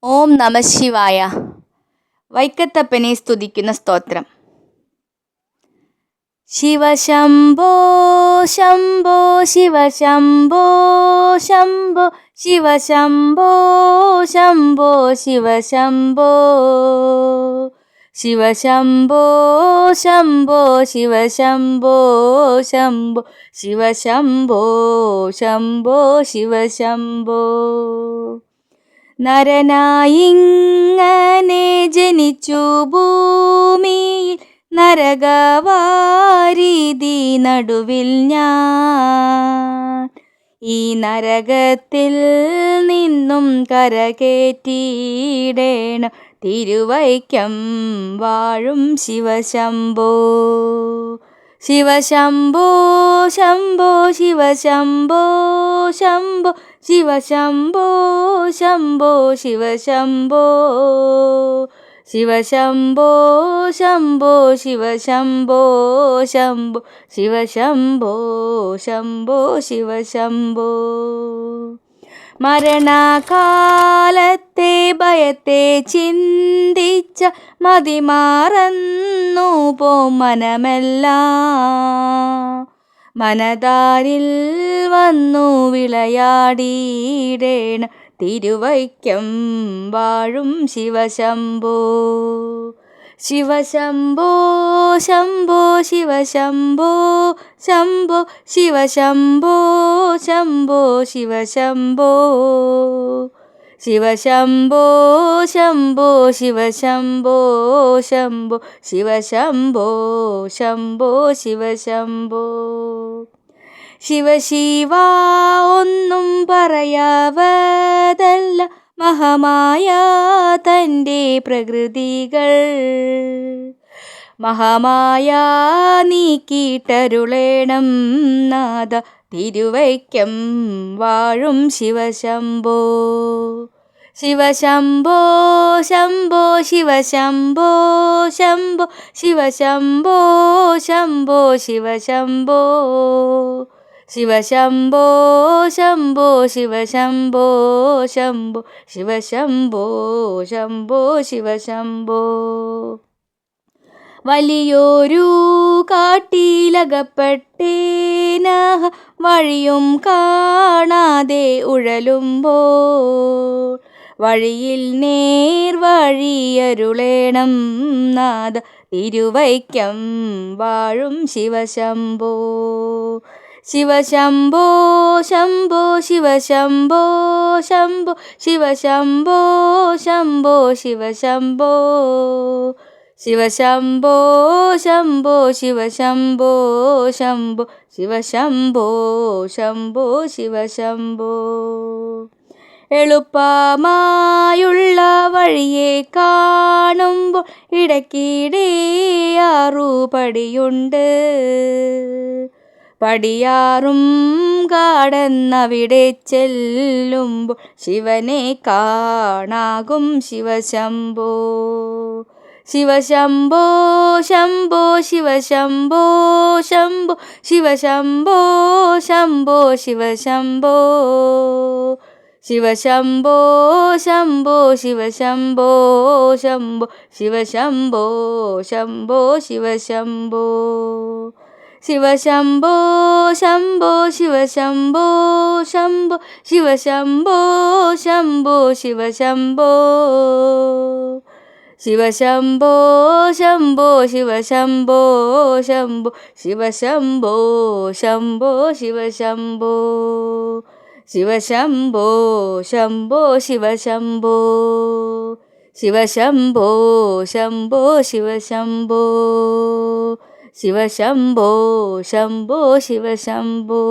ഓം നമഃശിവായ. വൈക്കത്തപ്പനെ സ്തുതിക്കുന്ന സ്തോത്രം. ശിവശംഭോ ശംഭോ ശിവശംഭോ ശംഭോ ശിവശംഭോ ശംഭോ ശിവശംഭോ ശിവശംഭോ ശംഭോ ശിവശംഭോ ശംഭോ ശിവശംഭോ ശംഭോ ശിവശംഭോ. നരനായിങ്ങനെ ജനിച്ചു ഭൂമിയിൽ, നരകവാരിധി നടുവിൽ ഞാൻ. ഈ നരകത്തിൽ നിന്നും കരകേറ്റിയിടേണം തിരുവൈക്കം വാഴും ശിവശംഭോ. ശിവശംഭോ ശംഭോ ശിവശംഭോ ശംഭോ ശിവശംഭോ ശംഭോ ശിവശംഭോ ശിവശംഭോ ശംഭോ ശിവശംഭോ ശംഭോ ശിവശംഭോ ശംഭോ ശിവശംഭോ. മരണകാലത്തെ ഭയത്തെ ചിന്തിച്ച മതിമാറന്നു പോ മനമെല്ലാം. മനതാരിൽ വന്നു വിളയാടിയിടേണ തിരുവൈക്കം വാഴും ശിവശംഭോ. ശിവശംഭോ ശംഭോ ശിവശംഭോ ശംഭോ ശിവശംഭോ ശംഭോ ശിവശംഭോ ശിവശംഭോ ശംഭോ ശിവശംഭോ ശംഭോ ശിവശംഭോ ശംഭോ ശിവശംഭോ. ശിവശിവ ഒന്നും പറയാവതല്ല മഹാമായ തൻ്റെ പ്രകൃതികൾ. മഹാമായ നീക്കിയിട്ടരുളേണം നാഥ തിരുവൈക്കം വാഴും ശിവശംഭോ. ശിവശംഭോ ശംഭോ ശിവശംഭോ ശംഭോ ശിവശംഭോ ശംഭോ ശിവശംഭോ ശിവശംഭോ ശംഭോ ശിവശംഭോ ശംഭോ ശിവശംഭോ ശംഭോ ശിവശംഭോ. വലിയൊരു കാട്ടിലകപ്പെട്ടേനഹ വഴിയും കാണാതെ ഉഴലുമ്പോൾ, വഴിയിൽ നേർവഴിയരുളേണം നാഥ തിരുവൈക്കം വാഴും ശിവശംഭോ. ശിവശംഭോ ശംഭോ ശിവശംഭോ ശംഭോ ശിവശംഭോ ശംഭോ ശിവശംഭോ ശിവശംഭോ ശംഭോ ശിവശംഭോ ശംഭോ ശിവശംഭോ ശംഭോ ശിവശംഭോ. എളുപ്പമായുള്ള വഴിയെ കാണുമ്പോൾ ഇടയ്ക്കിടെ 6 പടിയുണ്ട്. പടിയാറും കടന്നവിടെ ചെല്ലുമ്പോൾ ശിവനെ കാണാകും ശിവശംഭോ. ശിവശംഭോ ശംഭോ ശിവശംഭോ ശംഭോ ശിവശംഭോ ശംഭോ ശിവശംഭോ ശിവശംഭോ ശംഭോ ശിവശംഭോ ശംഭോ ശിവശംഭോ ശംഭോ ശിവശംഭോ. ശിവശംഭോ ശംഭോ ശിവശംഭോ ശംഭോ ശിവശംഭോ ശംഭോ ശിവശംഭോ ശിവശംഭോ ശംഭോ ശിവശംഭോ ശംഭോ ശിവശംഭോ ശംഭോ ശിവശംഭോ ശിവശംഭോ ശംഭോ ശിവശംഭോ ശിവശംഭോ ശംഭോ ശിവശംഭോ ശിവശംഭോ ശംഭോ ശിവശംഭോ.